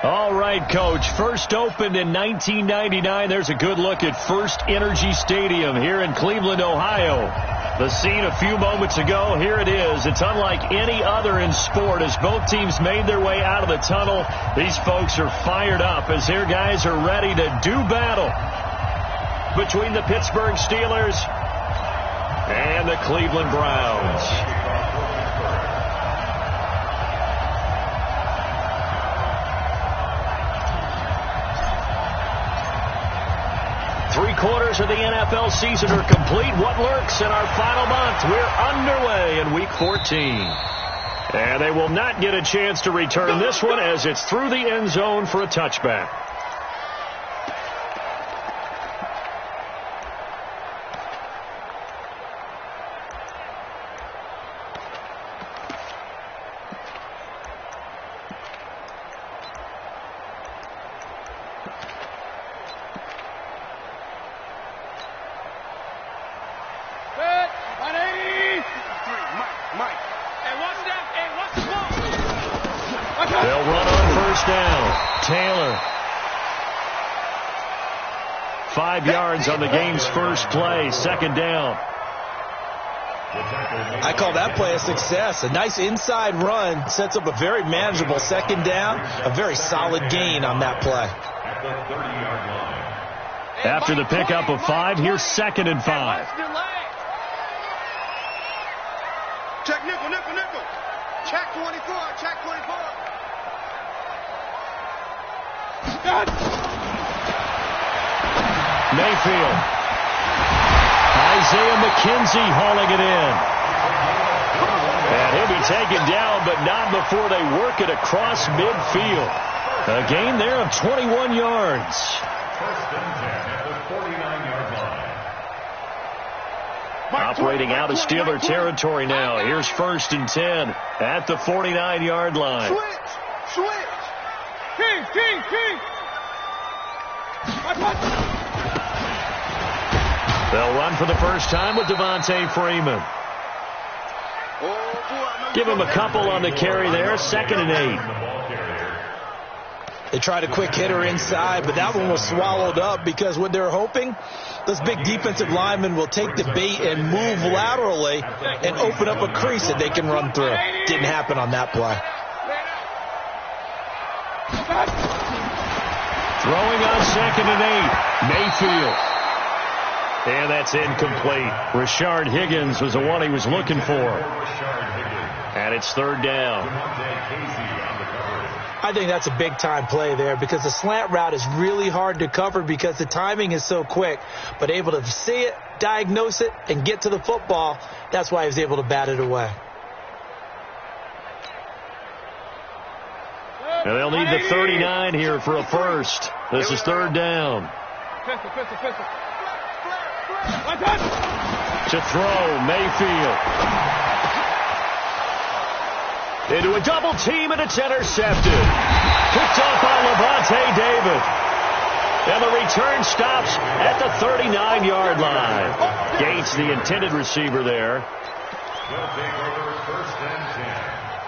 All right, Coach. First opened in 1999. There's a good look at First Energy Stadium here in Cleveland, Ohio. The scene a few moments ago, here it is. It's unlike any other in sport as both teams made their way out of the tunnel. These folks are fired up as their guys are ready to do battle between the Pittsburgh Steelers and the Cleveland Browns. Three-quarters of the NFL season are complete. What lurks in our final month? We're underway in Week 14. And they will not get a chance to return this one as it's through the end zone for a touchback. They'll run on first down. Taylor. 5 yards on the game's first play. Second down. I call that play a success. A nice inside run sets up a very manageable second down. A very solid gain on that play. After the pickup of 5, here's 2nd and 5. Check nickel, nickel, nickel. Check 24, check 24. Mayfield. Isaiah McKenzie hauling it in. And he'll be taken down, but not before they work it across midfield. A gain there of 21 yards. First and 10 at the 49-yard line. Operating out of Steeler territory now. Here's 1st and 10 at the 49-yard line. Switch. King. They'll run for the first time with Devontae Freeman. Give him a couple on the carry there. 2nd and 8. They tried a quick hitter inside, but that one was swallowed up because what they're hoping, those big defensive linemen will take the bait and move laterally and open up a crease that they can run through. Didn't happen on that play. Throwing on 2nd and 8. Mayfield. And that's incomplete. Rashard Higgins was the one he was looking for. And it's 3rd down. I think that's a big-time play there because the slant route is really hard to cover because the timing is so quick. But able to see it, diagnose it, and get to the football, that's why he was able to bat it away. Now they'll need the 39 here for a first. This is 3rd down. To throw, Mayfield. Into a double team, and it's intercepted. Picked off by Lavonte David. And the return stops at the 39-yard line. Gates, the intended receiver there.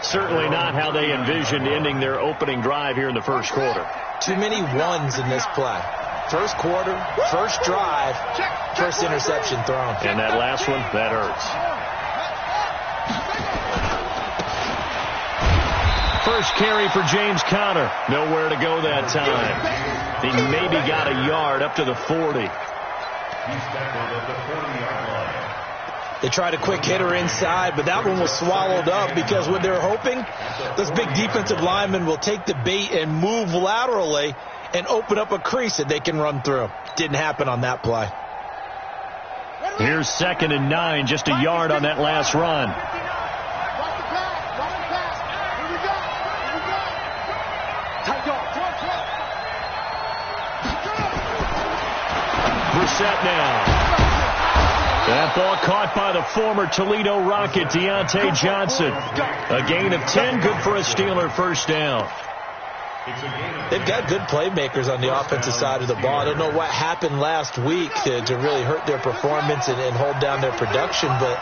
Certainly not how they envisioned ending their opening drive here in the first quarter. Too many ones in this play. First quarter, first drive, first interception thrown. And that last one, that hurts. First carry for James Conner. Nowhere to go that time. He maybe got a yard up to the 40. He's tackled at the 40-yard line. They tried a quick hitter inside, but that one was swallowed up because what they're hoping, those big defensive linemen will take the bait and move laterally and open up a crease that they can run through. Didn't happen on that play. Here's 2nd and 9, just a yard on that last run. Brissett now. That ball caught by the former Toledo Rocket, Deontay Johnson. A gain of 10, good for a Steeler first down. They've got good playmakers on the offensive side of the ball. I don't know what happened last week to really hurt their performance and hold down their production, but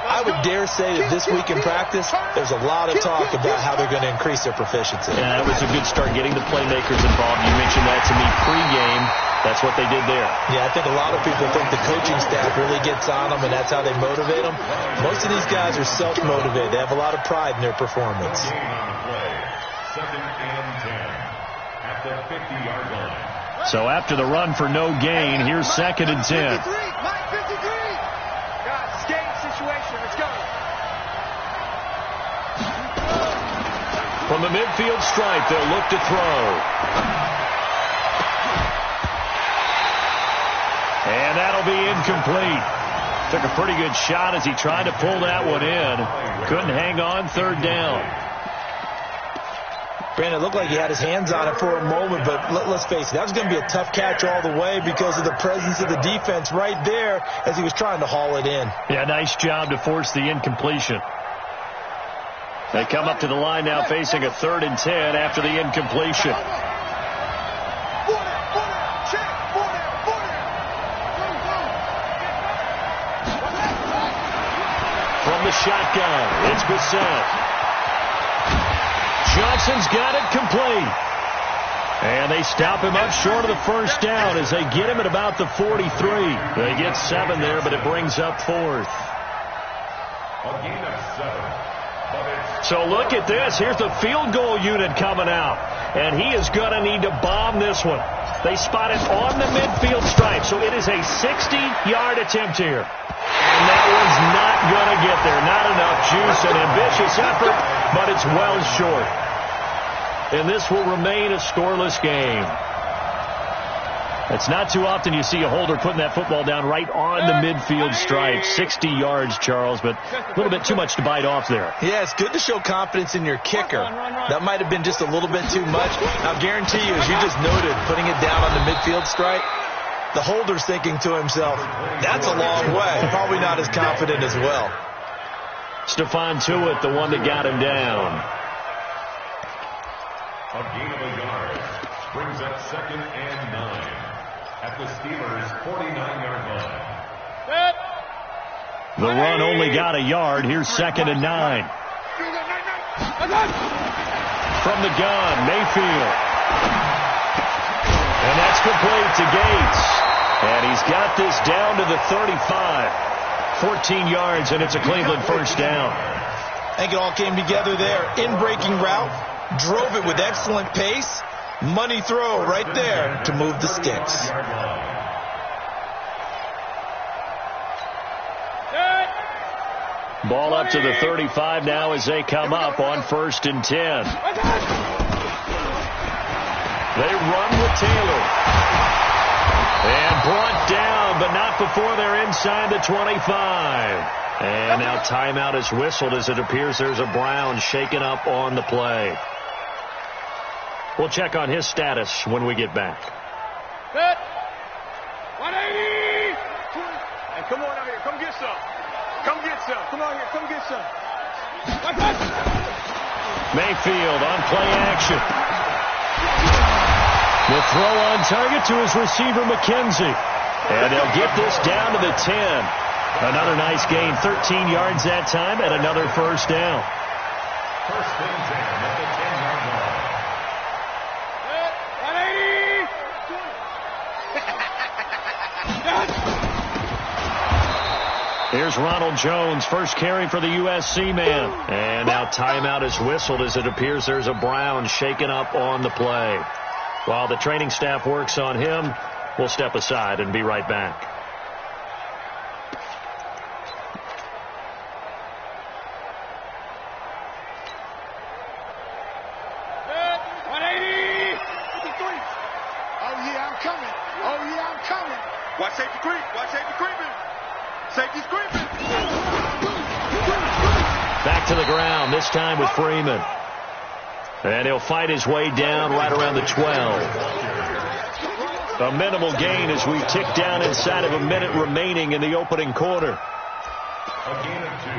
I would dare say that this week in practice, there's a lot of talk about how they're going to increase their proficiency. Yeah, that was a good start getting the playmakers involved. You mentioned that to me pregame. That's what they did there. Yeah, I think a lot of people think the coaching staff really gets on them, and that's how they motivate them. Most of these guys are self-motivated. They have a lot of pride in their performance. Second and 10 at the 50-yard line. So after the run for no gain, here's second and 10. Mike 53. Guys, game situation. Let's go. From the midfield stripe, they'll look to throw. And that'll be incomplete. Took a pretty good shot as he tried to pull that one in. Couldn't hang on, third down. Brandon, it looked like he had his hands on it for a moment, but let's face it, that was going to be a tough catch all the way because of the presence of the defense right there as he was trying to haul it in. Yeah, nice job to force the incompletion. They come up to the line now facing a 3rd and 10 after the incompletion. From the shotgun, it's Bissett. Johnson's got it complete. And they stop him up short of the first down as they get him at about the 43. They get 7 there, but it brings up 4th. A gain of 7. So look at this. Here's the field goal unit coming out. And he is going to need to bomb this one. They spot it on the midfield stripe. So it is a 60-yard attempt here. And that one's not going to get there. Not enough juice. An ambitious effort, but it's well short. And this will remain a scoreless game. It's not too often you see a holder putting that football down right on the midfield stripe. 60 yards, Charles, but a little bit too much to bite off there. Yeah, it's good to show confidence in your kicker. That might have been just a little bit too much. I'll guarantee you, as you just noted, putting it down on the midfield stripe, the holder's thinking to himself, that's a long way. Probably not as confident as well. Stephon Tuitt, the one that got him down. A gain of a yard brings up 2nd and 9 at the Steelers' 49-yard line. The run only got a yard. Here's 2nd and 9. From the gun, Mayfield. And that's complete to Gates. And he's got this down to the 35. 14 yards, and it's a Cleveland first down. I think it all came together there. In-breaking route, drove it with excellent pace. Money throw right there to move the sticks. Ball up to the 35 now as they come up on 1st and 10. They run with Taylor. And brought down, but not before they're inside the 25. And now timeout is whistled as it appears there's a Brown shaken up on the play. We'll check on his status when we get back. 180. Hey, come on out here. Come get some. Come get some. Come on here. Come get some. Mayfield on play action. The throw on target to his receiver, McKenzie. And they'll get this down to the 10. Another nice gain, 13 yards that time, and another first down. First and 10 at the 10-yard line. 180. Here's Ronald Jones, first carry for the USC man. And now timeout is whistled as it appears there's a Brown shaken up on the play. While the training staff works on him, we'll step aside and be right back. Watch safety creep. Watch safety creeping. Safety's creeping. Back to the ground, this time with Freeman. And he'll fight his way down right around the 12. A minimal gain as we tick down inside of a minute remaining in the opening quarter. A gain of 2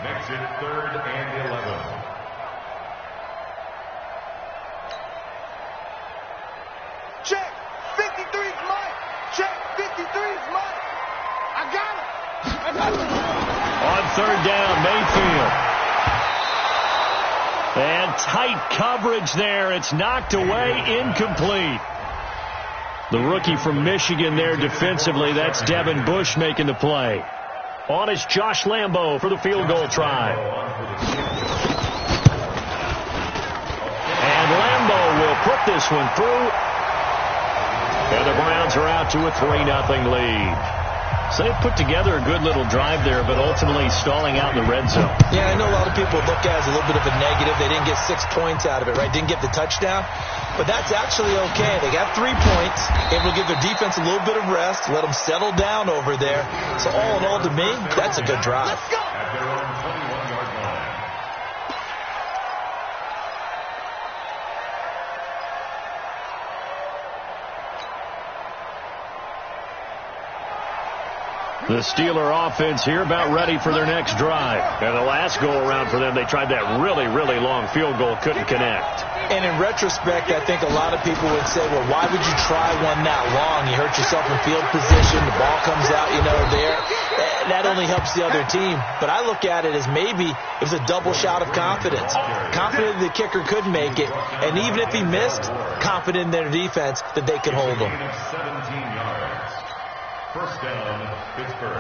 makes it 3rd and 11. Check. 53's mine. Check. 53's mine. I got it. On third down, Mayfield. And tight coverage there. It's knocked away, incomplete. The rookie from Michigan there defensively. That's Devin Bush making the play. On is Josh Lambo for the field goal try. And Lambo will put this one through. And the Browns are out to a 3-0 lead. So they put together a good little drive there, but ultimately stalling out in the red zone. Yeah, I know a lot of people look at it as a little bit of a negative. They didn't get 6 points out of it, right? Didn't get the touchdown. But that's actually okay. They got 3 points. Able to give their defense a little bit of rest, let them settle down over there. So all in all, to me, that's a good drive. At their own 21-yard line. The Steeler offense here about ready for their next drive. And the last go-around for them, they tried that really, really long field goal, couldn't connect. And in retrospect, I think a lot of people would say, well, why would you try one that long? You hurt yourself in field position. The ball comes out, there. That only helps the other team. But I look at it as maybe it was a double shot of confidence. Confident the kicker could make it. And even if he missed, confident in their defense that they could hold him. 17 yards. First down, Pittsburgh.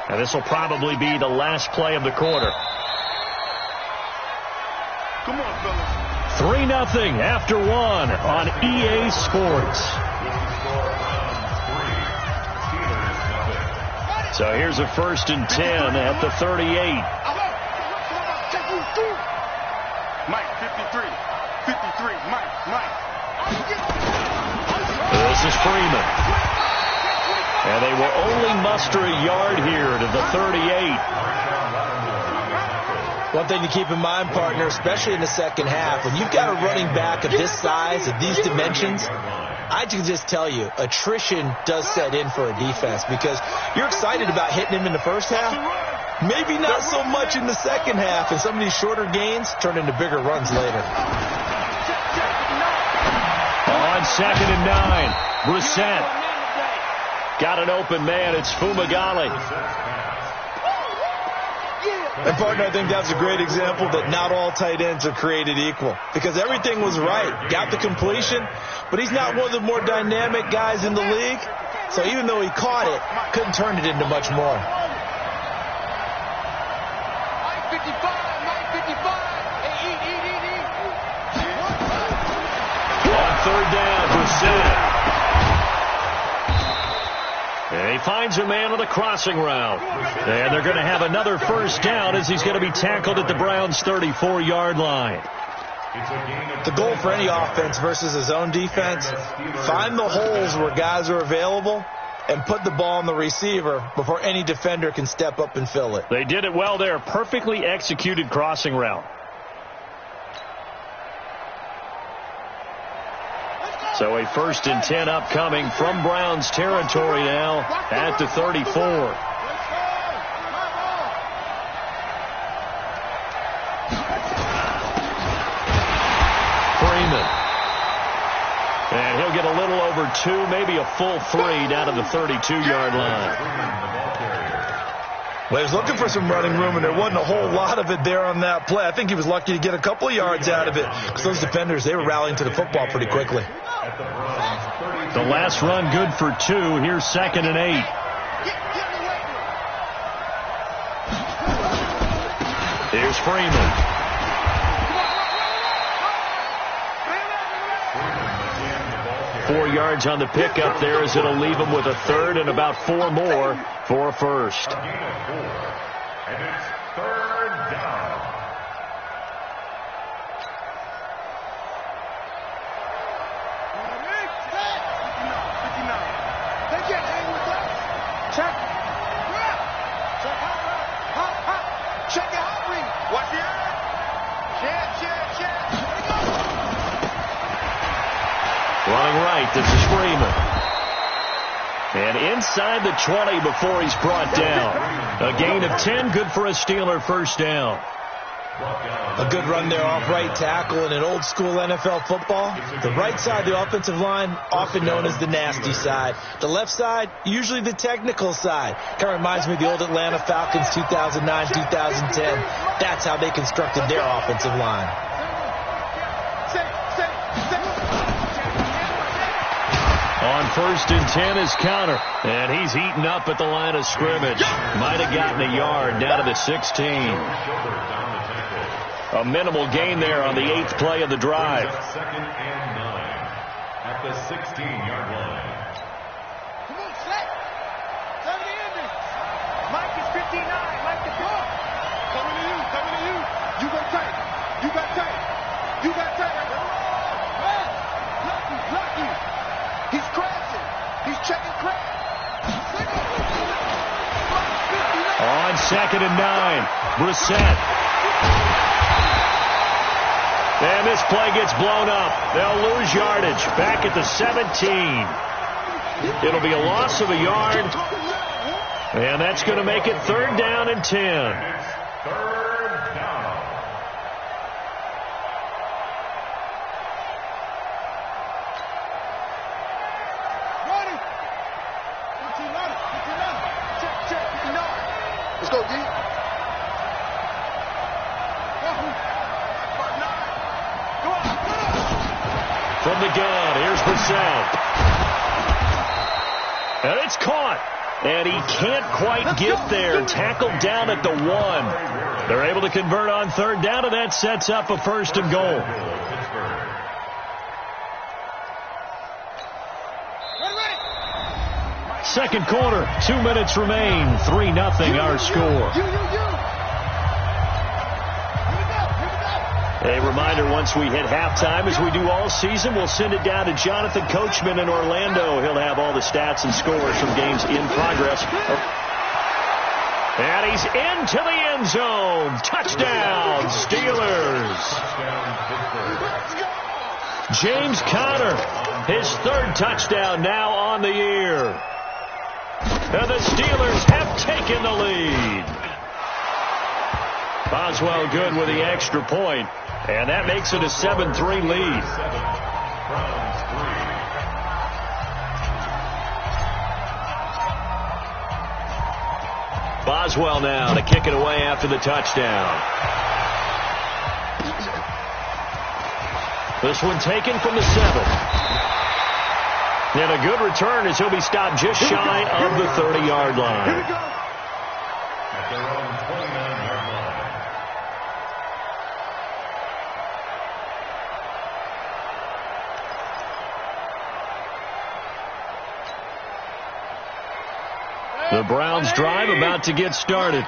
And this will probably be the last play of the quarter. Come on, fellas. 3-0 after 1 on EA Sports. So here's a 1st and 10 at the 38. Mike, 53. 53. Mike. This is Freeman. And they will only muster a yard here to the 38. One thing to keep in mind, partner, especially in the second half, when you've got a running back of this size, of these dimensions, I can just tell you, attrition does set in for a defense because you're excited about hitting him in the first half. Maybe not so much in the second half, and some of these shorter gains turn into bigger runs later. On 2nd and 9, Brissett. Got an open man. It's Fumagalli. And, partner, I think that's a great example that not all tight ends are created equal because everything was right. Got the completion, but he's not one of the more dynamic guys in the league. So even though he caught it, couldn't turn it into much more. On 3rd down, Brissett. And he finds a man on the crossing route. And they're going to have another first down as he's going to be tackled at the Browns' 34-yard line. The goal for any offense versus his own defense, find the holes where guys are available and put the ball on the receiver before any defender can step up and fill it. They did it well there. Perfectly executed crossing route. So a 1st and 10 upcoming from Browns territory now at the 34. Freeman. And he'll get a little over 2, maybe a full 3 down to the 32-yard line. Well, he was looking for some running room, and there wasn't a whole lot of it there on that play. I think he was lucky to get a couple of yards out of it because those defenders, they were rallying to the football pretty quickly. The last run good for 2. Here's 2nd and 8. Here's Freeman. Four yards on the pickup there as it'll leave him with a 3rd and about 4 more for a first. And it's 3rd down. Running right, this is Freeman. And inside the 20 before he's brought down. A gain of 10, good for a Steeler first down. A good run there off right tackle in an old school NFL football. The right side of the offensive line, often known as the nasty side. The left side, usually the technical side. Kind of reminds me of the old Atlanta Falcons 2009, 2010. That's how they constructed their offensive line. On 1st and 10 is Counter. And he's eaten up at the line of scrimmage. Might have gotten a yard down to the 16. A minimal gain there on the 8th play of the drive. 2nd and 9 at the 16-yard line. Come on, set. Tell me the ending. Mike is 59. Mike is 4. Coming to you. Coming to you. You got tight. You got tight. You got tight. Lucky. He's crashing. He's checking crack. On 2nd and 9, Brissett. And this play gets blown up. They'll lose yardage back at the 17. It'll be a loss of a yard. And that's going to make it 3rd down and 10. It's 3rd down. Running. 15-9. Check. 59. Let's go, D. From the gun, here's Brissett. And it's caught. And he can't quite get there. Tackled down at the 1. They're able to convert on 3rd down, and that sets up a 1st and goal. Second quarter, 2 minutes remain. 3-0 our score. A reminder, once we hit halftime, as we do all season, we'll send it down to Jonathan Coachman in Orlando. He'll have all the stats and scores from games in progress. And he's into the end zone. Touchdown, Steelers. James Conner, his 3rd touchdown now on the year. And the Steelers have taken the lead. Boswell good with the extra point. And that makes it a 7-3 lead. Boswell now to kick it away after the touchdown. This one taken from the 7. And a good return as he'll be stopped just shy of the 30-yard line. Here we go. At their own 29-yard line. The Browns drive about to get started.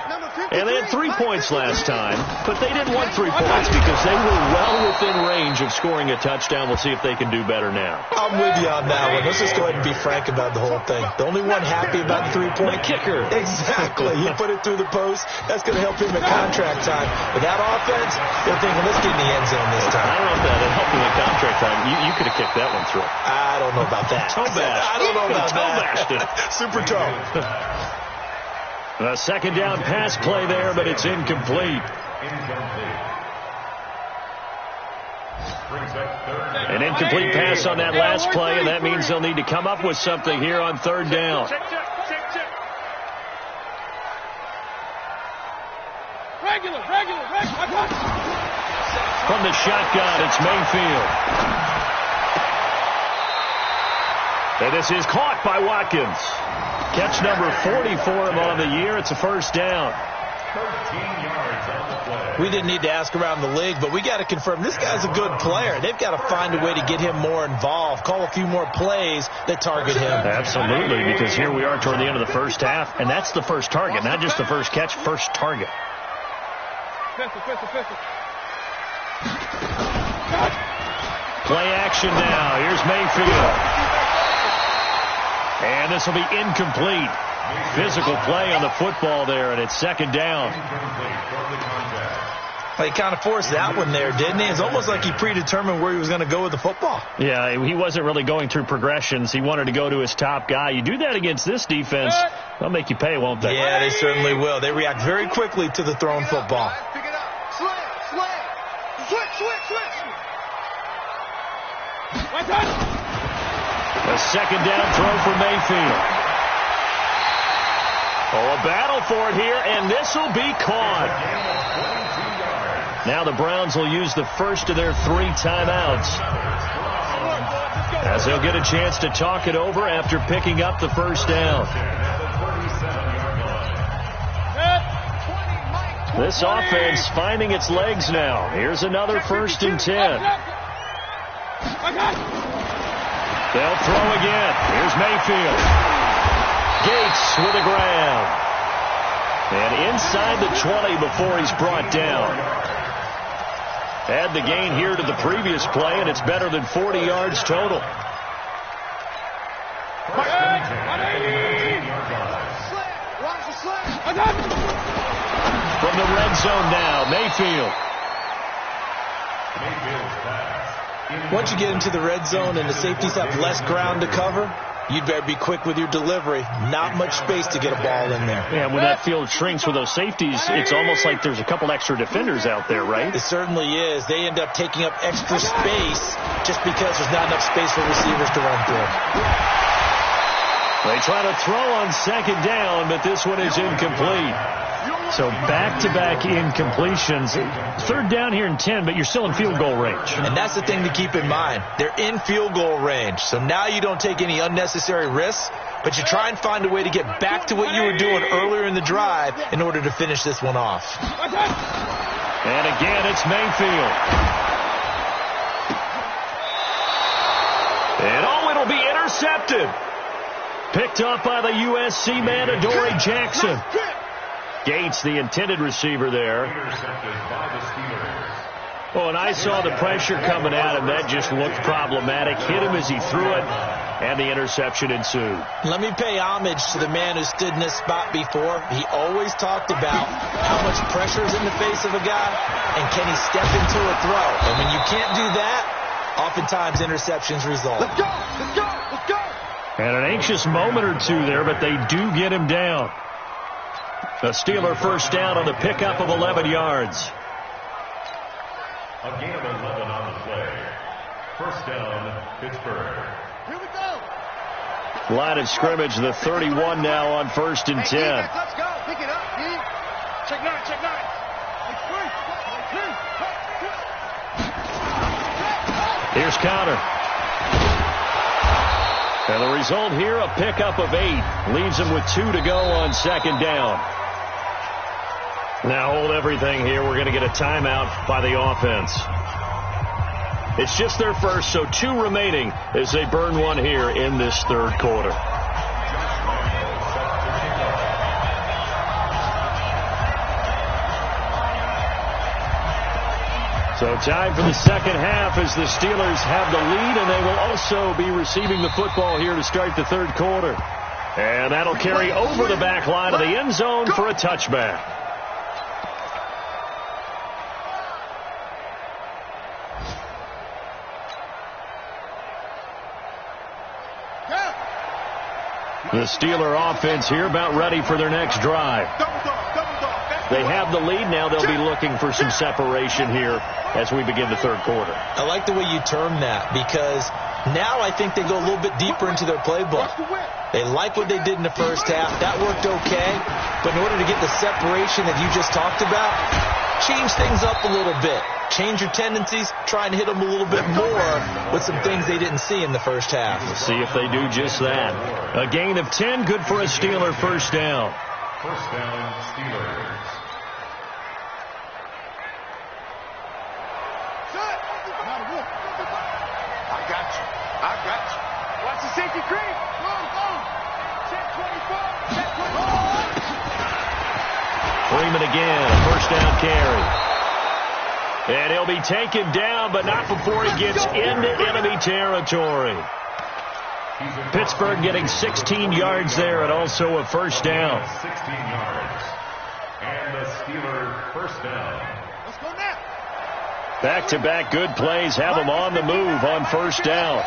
And they had 3 points last time, but they didn't want 3 points because they were well within range of scoring a touchdown. We'll see if they can do better now. I'm with you on that one. Let's just go ahead and be frank about the whole thing. The only one happy about the 3-point kicker. Exactly. He put it through the post. That's going to help him at contract time. With that offense, they're thinking, let's get in the end zone this time. I don't know if that helped him at contract time. You could have kicked that one through. I don't know about that. Toe bash. I don't know about toe that. bashed it. Super toe. A 2nd down pass play there, but it's incomplete. An incomplete pass on that last play, and that means they'll need to come up with something here on 3rd down. Check. Regular. From the shotgun, it's Mayfield. And this is caught by Watkins. Catch number 40 for him on the year. It's a 1st down. 13 yards on the play. We didn't need to ask around the league, but we got to confirm this guy's a good player. They've got to find a way to get him more involved, call a few more plays that target him. Absolutely, because here we are toward the end of the first half, and that's the first target, not just the first catch, first target. Play action now. Here's Mayfield. And this will be incomplete. Physical play on the football there, and it's 2nd down. He kind of forced that one there, didn't he? It's almost like he predetermined where he was going to go with the football. Yeah, he wasn't really going through progressions. He wanted to go to his top guy. You do that against this defense, they'll make you pay, won't they? Yeah, they certainly will. They react very quickly to the thrown football. Pick it up. Slam. A second down throw for Mayfield. Oh, a battle for it here, and this will be caught. Now the Browns will use the first of their 3 timeouts, as they'll get a chance to talk it over after picking up the first down. This offense finding its legs now. Here's another 1st and 10. They'll throw again. Here's Mayfield. Gates with a grab. And inside the 20 before he's brought down. Add the gain here to the previous play, and it's better than 40 yards total. From the red zone now, Mayfield. Once you get into the red zone and the safeties have less ground to cover, you'd better be quick with your delivery. Not much space to get a ball in there. Yeah, when that field shrinks with those safeties, it's almost like there's a couple extra defenders out there, right? It certainly is. They end up taking up extra space just because there's not enough space for receivers to run through. They try to throw on second down, but this one is incomplete. So back-to-back incompletions. 3rd down here and 10, but you're still in field goal range. And that's the thing to keep in mind. They're in field goal range. So now you don't take any unnecessary risks, but you try and find a way to get back to what you were doing earlier in the drive in order to finish this one off. And again, it's Mayfield. And it'll be intercepted. Picked up by the USC man, Adoree Jackson. Gates, the intended receiver there. Oh, and I saw the pressure coming at him. That just looked problematic. Hit him as he threw it, and the interception ensued. Let me pay homage to the man who stood in this spot before. He always talked about how much pressure is in the face of a guy, and can he step into a throw. And when you can't do that, oftentimes interceptions result. Let's go! Let's go! Let's go! And an anxious moment or two there, but they do get him down. A Steeler first down on the pickup of 11 yards. A gain of 11 on the play. First down, Pittsburgh. Here we go. Line of scrimmage, the 31 now on 1st and 10. Let's go. Pick it up, D. Check 9, check 9. Here's Connor. And the result here, a pickup of 8. Leaves them with 2 to go on second down. Now hold everything here. We're going to get a timeout by the offense. It's just their first, so 2 remaining as they burn one here in this 3rd quarter. So time for the second half as the Steelers have the lead, and they will also be receiving the football here to start the 3rd quarter. And that'll carry over the back line of the end zone for a touchback. The Steeler offense here about ready for their next drive. They have the lead now. They'll be looking for some separation here as we begin the 3rd quarter. I like the way you term that, because now I think they go a little bit deeper into their playbook. They like what they did in the first half. That worked okay. But in order to get the separation that you just talked about, change things up a little bit. Change your tendencies. Try and hit them a little bit more with some things they didn't see in the first half. We'll see if they do just that. A gain of 10, good for a Steeler first down. First down, Steelers. I got you. I got you. Watch the safety creep. Go on, go on. Check 24. Check 24. Freeman again, a first down carry. And he'll be taken down, but not before he gets into enemy territory. Pittsburgh getting 16 yards there and also a first down. 16 yards. And the Steelers first down. Let's go now. Back-to-back good plays have them on the move on first down.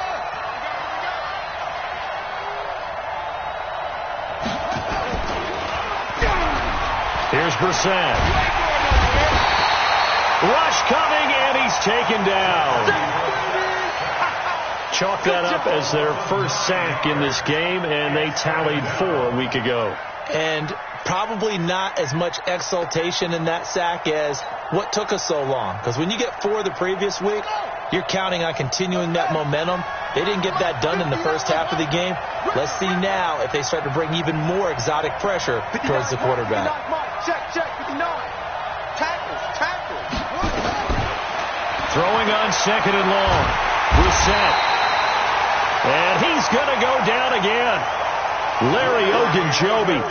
Here's Brissett. Rush coming, and he's taken down. Chalk that up as their first sack in this game, and they tallied 4 a week ago. And probably not as much exultation in that sack as what took us so long. Because when you get 4 the previous week, you're counting on continuing that momentum. They didn't get that done in the first half of the game. Let's see now if they start to bring even more exotic pressure towards the quarterback. Check, 59. Tackle. Throwing on 2nd and long. Brissett. And he's going to go down again. Larry Ogunjobi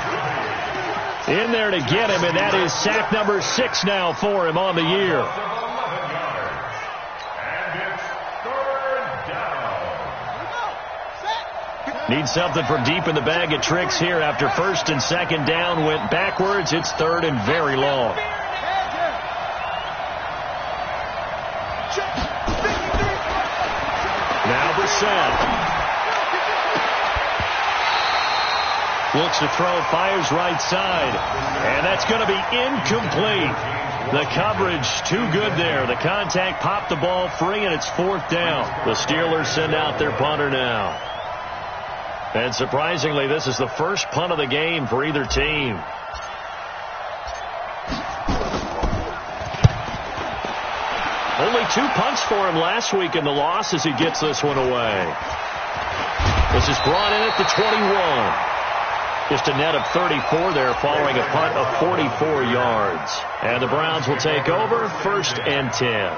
in there to get him, and that is sack number 6 now for him on the year. Need something from deep in the bag of tricks here after 1st and 2nd down went backwards. It's 3rd and very long. Now Brissett. Looks to throw, fires right side. And that's going to be incomplete. The coverage too good there. The contact popped the ball free, and it's 4th down. The Steelers send out their punter now. And surprisingly, this is the first punt of the game for either team. Only 2 punts for him last week in the loss as he gets this one away. This is brought in at the 21. Just a net of 34 there following a punt of 44 yards. And the Browns will take over 1st and 10.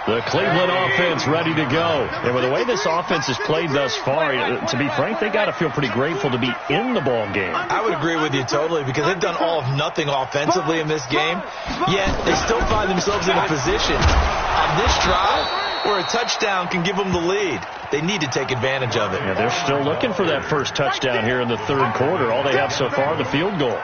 The Cleveland offense ready to go. And with the way this offense has played thus far, to be frank, they got to feel pretty grateful to be in the ball game. I would agree with you totally because they've done all of nothing offensively in this game, yet they still find themselves in a position on this drive where a touchdown can give them the lead. They need to take advantage of it. Yeah, they're still looking for that first touchdown here in the 3rd quarter. All they have so far, the field goal.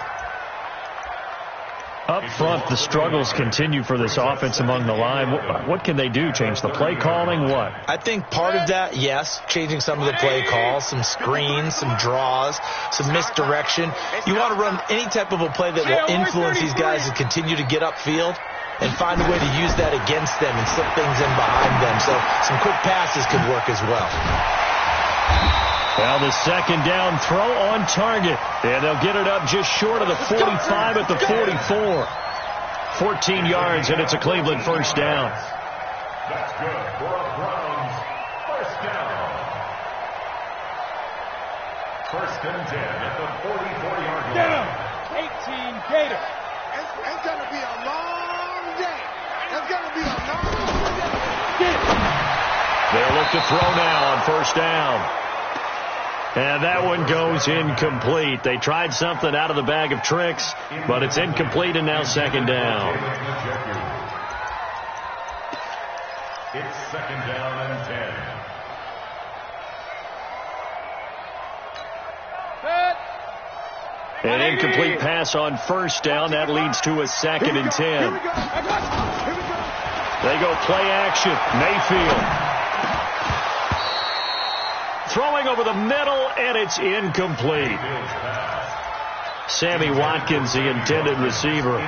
Up front, the struggles continue for this offense among the line. What can they do? Change the play calling? What? I think part of that, yes, changing some of the play calls, some screens, some draws, some misdirection. You want to run any type of a play that will influence these guys to continue to get upfield and find a way to use that against them and slip things in behind them. So some quick passes could work as well. Well, the 2nd down throw on target. And they'll get it up just short of the 45 at the 44. 14 yards, and it's a Cleveland 1st down. That's good for a Browns 1st down. 1st and 10 at the 44-yard line. 18 Gator. It's going to be a long day. It's going to be a long day. They'll look to throw now on 1st down. And that one goes incomplete. They tried something out of the bag of tricks, but it's incomplete, and now 2nd down. It's 2nd down and 10. An incomplete pass on 1st down. That leads to a 2nd and 10. They go play action. Mayfield. Throwing over the middle, and it's incomplete. Sammy Watkins, the intended receiver.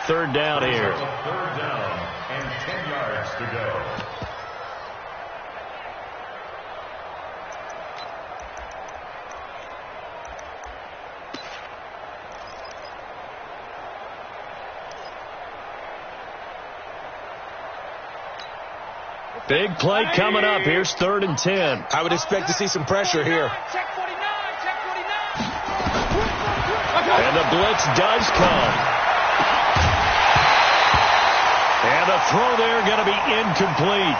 3rd down here. 3rd down and 10 yards to go. Big play coming up. Here's 3rd and 10. I would expect to see some pressure here. Check 49. And the blitz does come. And the throw there going to be incomplete.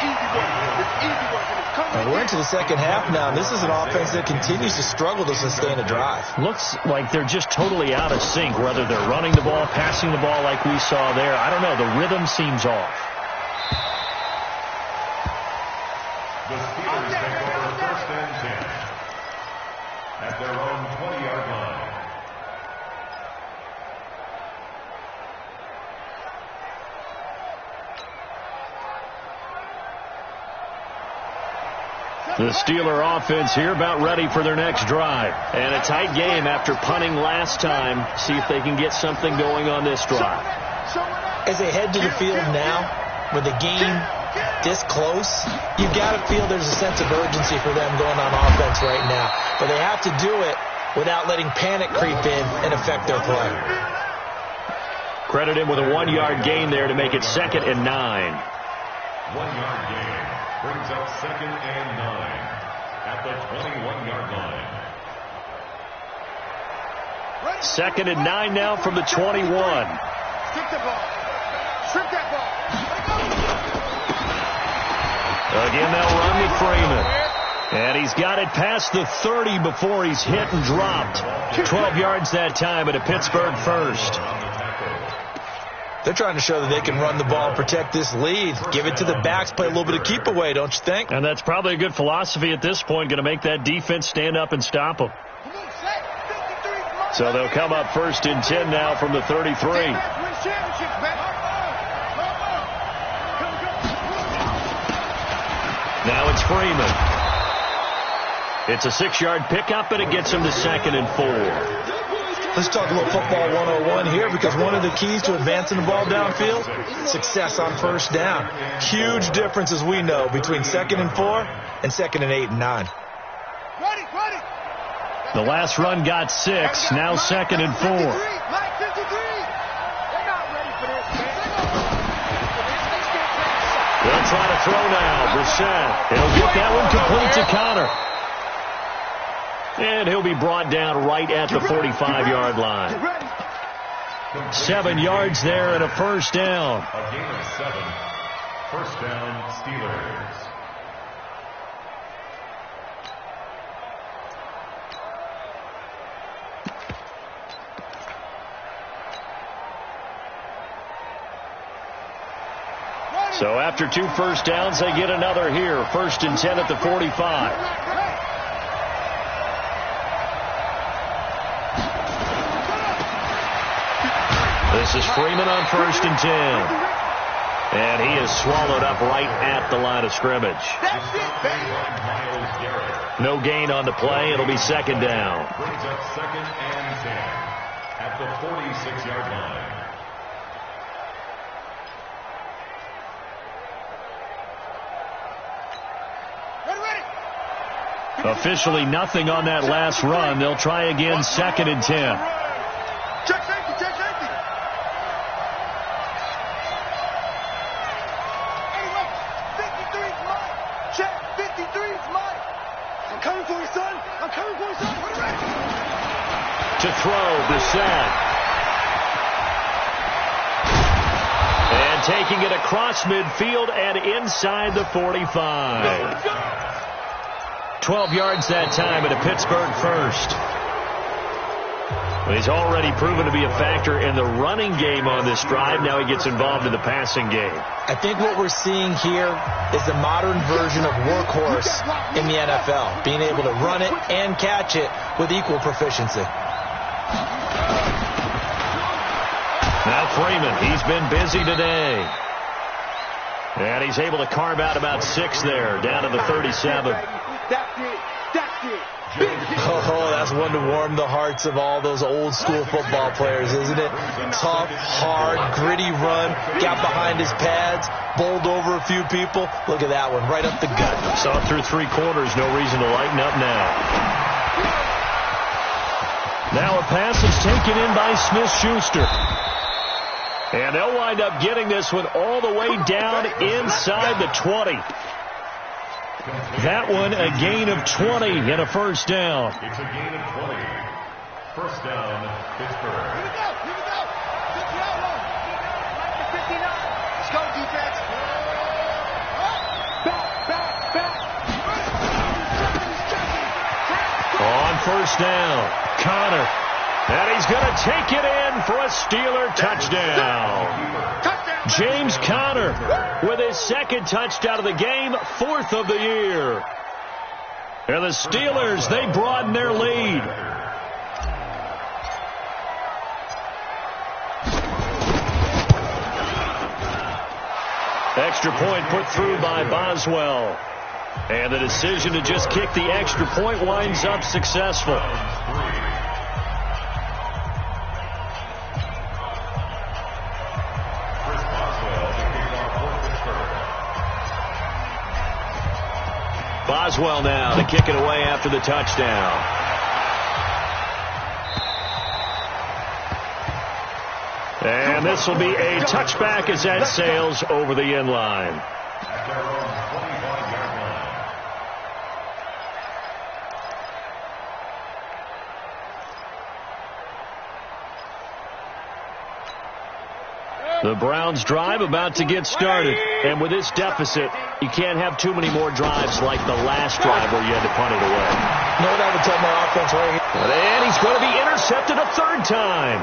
And we're into the 2nd half now. This is an offense that continues to struggle to sustain a drive. Looks like they're just totally out of sync, whether they're running the ball, passing the ball like we saw there. I don't know. The rhythm seems off. The Steelers take over 1st and 10 at their own 20-yard line. The Steeler offense here about ready for their next drive. And a tight game after punting last time. See if they can get something going on this drive. As they head to the field now, with the game this close, you've got to feel there's a sense of urgency for them going on offense right now. But they have to do it without letting panic creep in and affect their play. Credit him with a 1-yard gain there to make it 2nd and 9. 1-yard gain brings up 2nd and 9 at the 21-yard line. 2nd and 9 now from the 21. Strip the ball. Strip that ball. Again, they'll run with Freeman. And he's got it past the 30 before he's hit and dropped. 12 yards that time at a Pittsburgh first. They're trying to show that they can run the ball and protect this lead. Give it to the backs, play a little bit of keep away, don't you think? And that's probably a good philosophy at this point, going to make that defense stand up and stop them. So they'll come up 1st and 10 now from the 33. Now it's Freeman. It's a 6-yard pickup, and it gets him to 2nd and 4. Let's talk a little football 101 here, because one of the keys to advancing the ball downfield, success on 1st down. Huge difference, as we know, between 2nd and 4 and 2nd and 8 and 9. The last run got 6, now 2nd and 4. They'll try to throw now. Brissett. He'll get that one complete to Connor. And he'll be brought down right at the 45-yard line. 7 yards there and a 1st down. A gain of 7. 1st down, Steelers. So after 2 1st downs, they get another here. 1st and 10 at the 45. This is Freeman on 1st and 10. And he is swallowed up right at the line of scrimmage. No gain on the play. It'll be 2nd down. Brings up 2nd and 10 at the 46-yard line. Officially nothing on that last run. They'll try again 2nd and 10. Check safety, check safety. Anyway, 53 is mine. Check, 53 is mine. I'm coming for you, son. I'm coming for you, son. Put it ready. To throw, Brissett. And taking it across midfield and inside the 45. 12 yards that time at a Pittsburgh first. Well, he's already proven to be a factor in the running game on this drive. Now he gets involved in the passing game. I think what we're seeing here is the modern version of workhorse in the NFL, being able to run it and catch it with equal proficiency. Now Freeman, he's been busy today. And he's able to carve out about 6 there, down to the 37. That's it. That's it. Oh, that's one to warm the hearts of all those old school football players, isn't it? Tough, hard, gritty run, got behind his pads, bowled over a few people. Look at that one, right up the gut. Saw through 3 quarters, no reason to lighten up now. Now a pass is taken in by Smith-Schuster. And they'll wind up getting this one all the way down inside the 20. That one a gain of 20 and a 1st down. It's a gain of 20. 1st down, Pittsburgh. Here we go. Here we go. 59. Let's go, defense. Back. On 1st down, Connor. And he's going to take it in for a Steeler touchdown. James Conner with his 2nd touchdown of the game, 4th of the year. And the Steelers, they broaden their lead. Extra point put through by Boswell. And the decision to just kick the extra point winds up successful. Boswell now to kick it away after the touchdown. And this will be a touchback as that sails over the end line. The Browns drive about to get started. And with this deficit, you can't have too many more drives like the last drive where you had to punt it away. You know what I would tell my offense right here? And he's going to be intercepted a third time.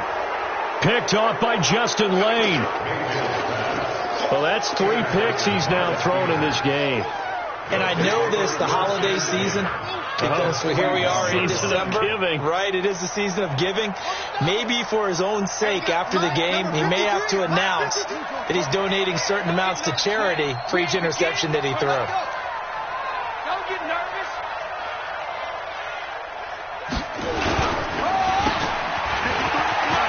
Picked off by Justin Lane. Well, that's 3 picks he's now thrown in this game. And I know this, the holiday season, because here we are in December. Right, it is the season of giving. Maybe for his own sake, after the game, he may have to announce that he's donating certain amounts to charity for each interception that he threw. Don't get nervous.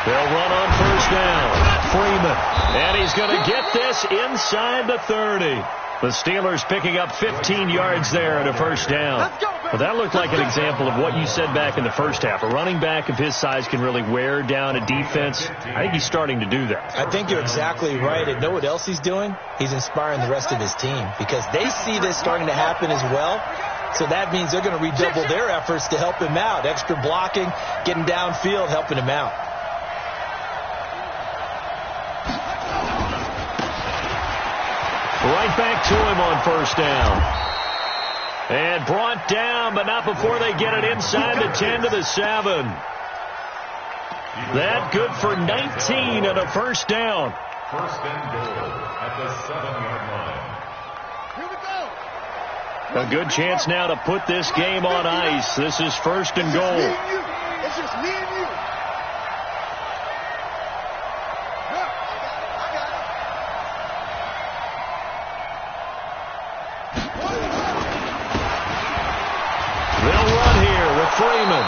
They'll run on first down. Freeman. And he's going to get this inside the 30. The Steelers picking up 15 yards there and a first down. But that looked like an example of what you said back in the first half. A running back of his size can really wear down a defense. I think he's starting to do that. I think you're exactly right. And know what else he's doing? He's inspiring the rest of his team because they see this starting to happen as well. So that means they're going to redouble their efforts to help him out. Extra blocking, getting downfield, helping him out. Right back to him on first down. And brought down, but not before they get it inside the 10 to the 7. That good for 19 and a first down. First and goal at the 7-yard line. Here we go. A good chance now to put this game on ice. This is first and goal. It's just me and you. They'll run here with Freeman.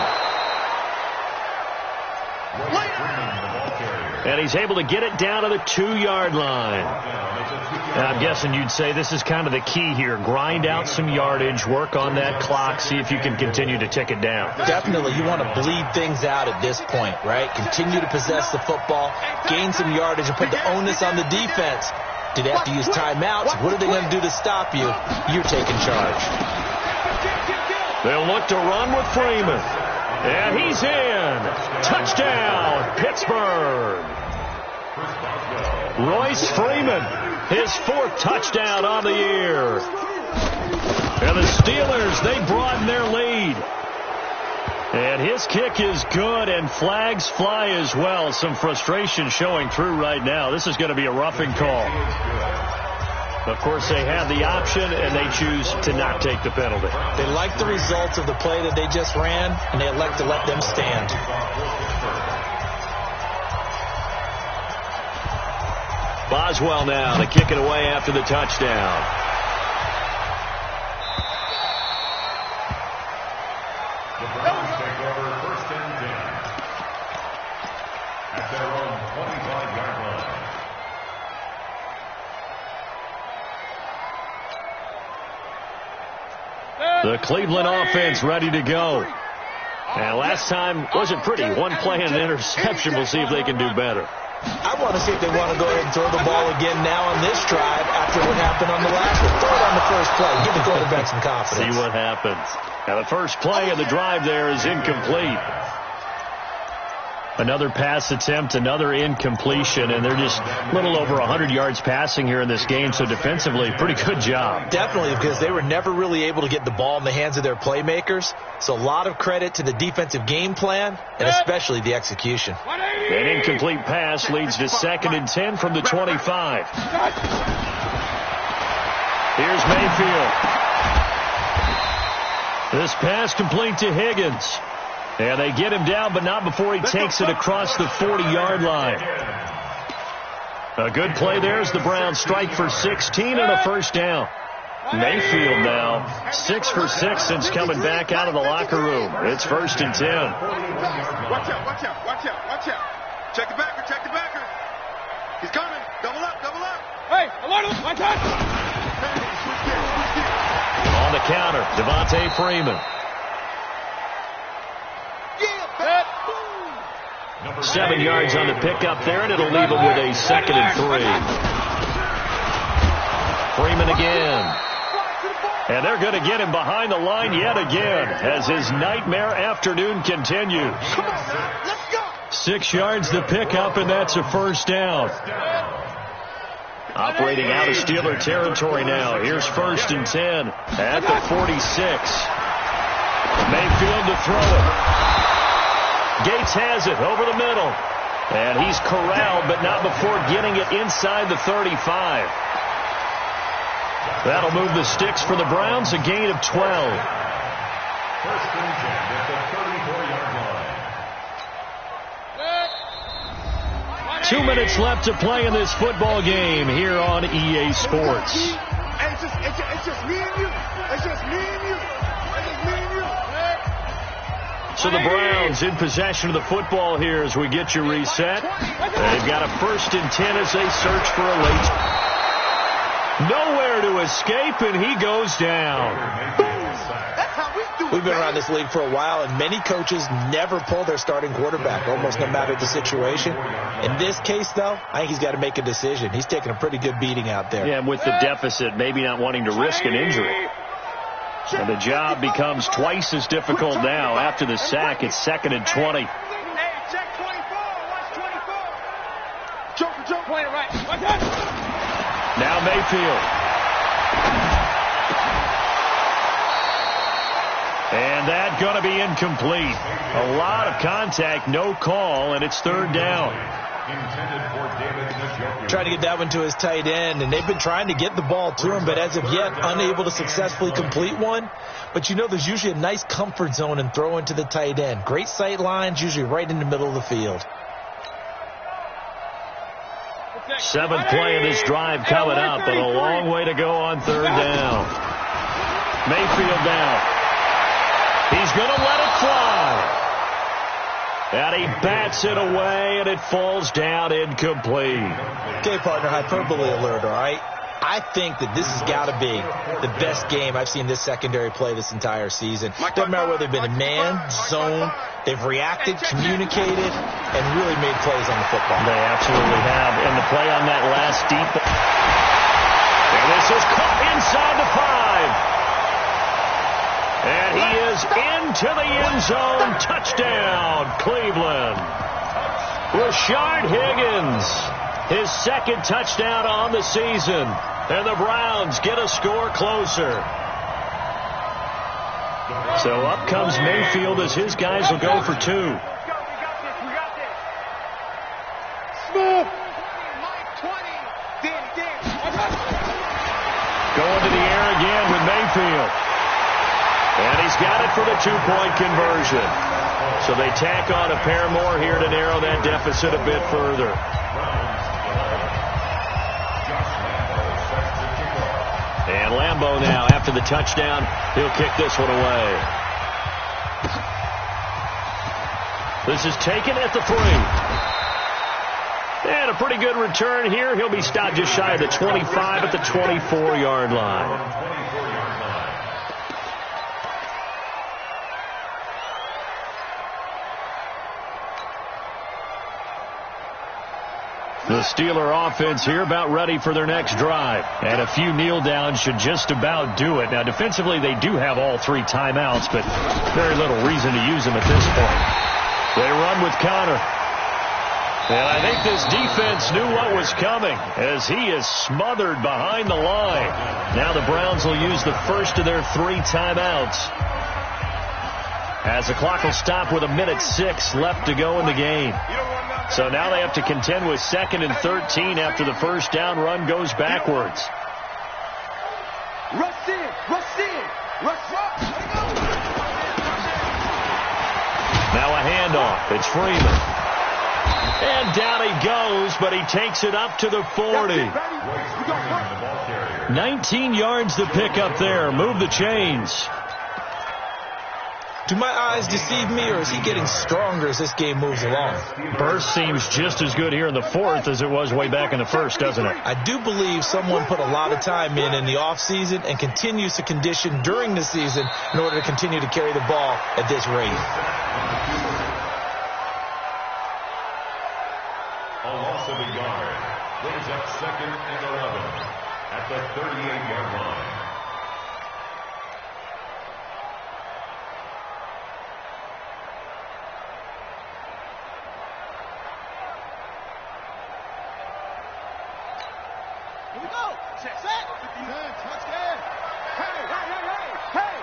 And he's able to get it down to the 2-yard line. And I'm guessing you'd say this is kind of the key here. Grind out some yardage, work on that clock, see if you can continue to tick it down. Definitely, you want to bleed things out at this point, right? Continue to possess the football, gain some yardage, and put the onus on the defense. Do they have to use timeouts? What are they going to do to stop you? You're taking charge. They'll look to run with Freeman. And he's in. Touchdown, Pittsburgh. Royce Freeman, his 4th touchdown on the year. And the Steelers, they broaden their lead. And his kick is good, and flags fly as well. Some frustration showing through right now. This is going to be a roughing call. Of course, they have the option, and they choose to not take the penalty. They like the results of the play that they just ran, and they elect to let them stand. Boswell now to kick it away after the touchdown. The Browns take over first and 10 at their own 25-yard line. The Cleveland offense ready to go. And last time wasn't pretty. One play and an interception. We'll see if they can do better. I want to see if they want to go ahead and throw the ball again now on this drive after what happened on the last one. Throw it on the first play. Give the quarterback some confidence. See what happens. Now the first play of the drive there is incomplete. Another pass attempt, another incompletion, and they're just a little over 100 yards passing here in this game, so defensively, pretty good job. Definitely, because they were never really able to get the ball in the hands of their playmakers, so a lot of credit to the defensive game plan, and especially the execution. An incomplete pass leads to 2nd and 10 from the 25. Here's Mayfield. This pass complete to Higgins. And they get him down, but not before he takes it across the 40-yard line. A good play there as the Browns strike for 16 and a first down. Mayfield now 6 for 6 since coming back out of the locker room. It's 1st and 10. Watch out, watch out, watch out, watch out. Check the backer, check the backer. He's coming. Double up, double up. Hey, alert, my touch. On the counter, Devontae Freeman. 7 yards on the pickup there, and it'll leave him with a 2nd and 3. Freeman again. And they're going to get him behind the line yet again as his nightmare afternoon continues. 6 yards the pickup, and that's a first down. Operating out of Steeler territory now. Here's 1st and 10 at the 46. Mayfield to throw it. Gates has it over the middle. And he's corralled, but not before getting it inside the 35. That'll move the sticks for the Browns, a gain of 12. 1st and 10 at the 34-yard line. 2 minutes left to play in this football game here on EA Sports. It's just me and you. It's just me and you. It's just me and you. So the Browns in possession of the football here as we get you reset. They've got a 1st and 10 as they search for a late. Nowhere to escape, and he goes down. We've been around this league for a while, and many coaches never pull their starting quarterback, almost no matter the situation. In this case, though, I think he's got to make a decision. He's taking a pretty good beating out there. Yeah, and with the deficit, maybe not wanting to risk an injury. And the job becomes twice as difficult now. After the sack, it's 2nd and 20. Hey, check 24. Watch 24. Joke, play it right. Watch that. Now Mayfield. And that's going to be incomplete. A lot of contact, no call, and it's 3rd down. Trying to get that one to his tight end, and they've been trying to get the ball to him, but as of yet, unable to successfully complete one. But you know there's usually a nice comfort zone in throwing to the tight end. Great sight lines, usually right in the middle of the field. 7th play of this drive coming up, but a long way to go on 3rd down. Mayfield down. He's going to let it fly. And he bats it away, and it falls down incomplete. Okay, partner, hyperbole alert, all right? I think that this has got to be the best game I've seen this secondary play this entire season. Doesn't matter whether they've been in man, zone, they've reacted, communicated, and really made plays on the football. They absolutely have. And the play on that last deep. And this is caught inside the 5. And he is into the end zone. Touchdown, Cleveland. Rashard Higgins, his 2nd touchdown on the season. And the Browns get a score closer. So up comes Mayfield as his guys will go for 2. We got this. Smooth. Mike 20. Going to the air again with Mayfield. And he's got it for the 2-point conversion. So they tack on a pair more here to narrow that deficit a bit further. And Lambeau now, after the touchdown, he'll kick this one away. This is taken at the 3. And a pretty good return here. He'll be stopped just shy of the 25 at the 24-yard line. The Steeler offense here about ready for their next drive. And a few kneel downs should just about do it. Now, defensively, they do have all 3 timeouts, but very little reason to use them at this point. They run with Connor. And I think this defense knew what was coming as he is smothered behind the line. Now the Browns will use the first of their 3 timeouts. As the clock will stop with 1:06 left to go in the game. So now they have to contend with 2nd and 13 after the first down run goes backwards. Rush in. Now a handoff. It's Freeman. And down he goes, but he takes it up to the 40. 19 yards to pick up there. Move the chains. Do my eyes deceive me, or is he getting stronger as this game moves along? Burst seems just as good here in the fourth as it was way back in the first, doesn't it? I do believe someone put a lot of time in the offseason and continues to condition during the season in order to continue to carry the ball at this rate. A loss of a yard brings up 2nd and 11 at the 38-yard line. Here we go. Set. Touchdown. Hey.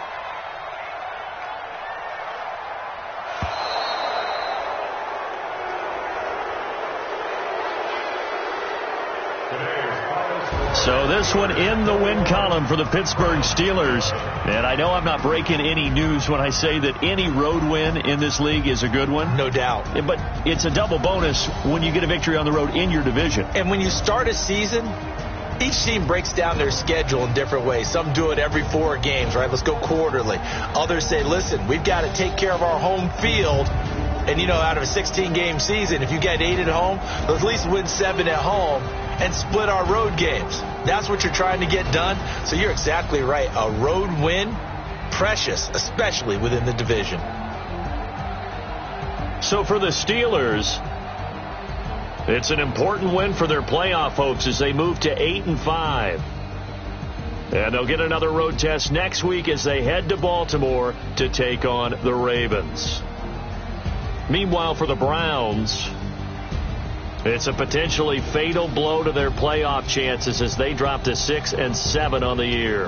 So this one in the win column for the Pittsburgh Steelers. And I know I'm not breaking any news when I say that any road win in this league is a good one. No doubt. But it's a double bonus when you get a victory on the road in your division. And when you start a season, each team breaks down their schedule in different ways. Some do it every 4 games, right? Let's go quarterly. Others say, listen, we've got to take care of our home field. And, out of a 16-game season, if you get 8 at home, let's at least win 7 at home and split our road games. That's what you're trying to get done. So you're exactly right. A road win, precious, especially within the division. So for the Steelers, it's an important win for their playoff hopes as they move to 8-5. And they'll get another road test next week as they head to Baltimore to take on the Ravens. Meanwhile, for the Browns, it's a potentially fatal blow to their playoff chances as they drop to 6-7 on the year.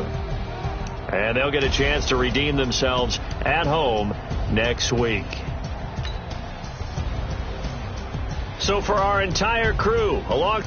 And they'll get a chance to redeem themselves at home next week. So for our entire crew, along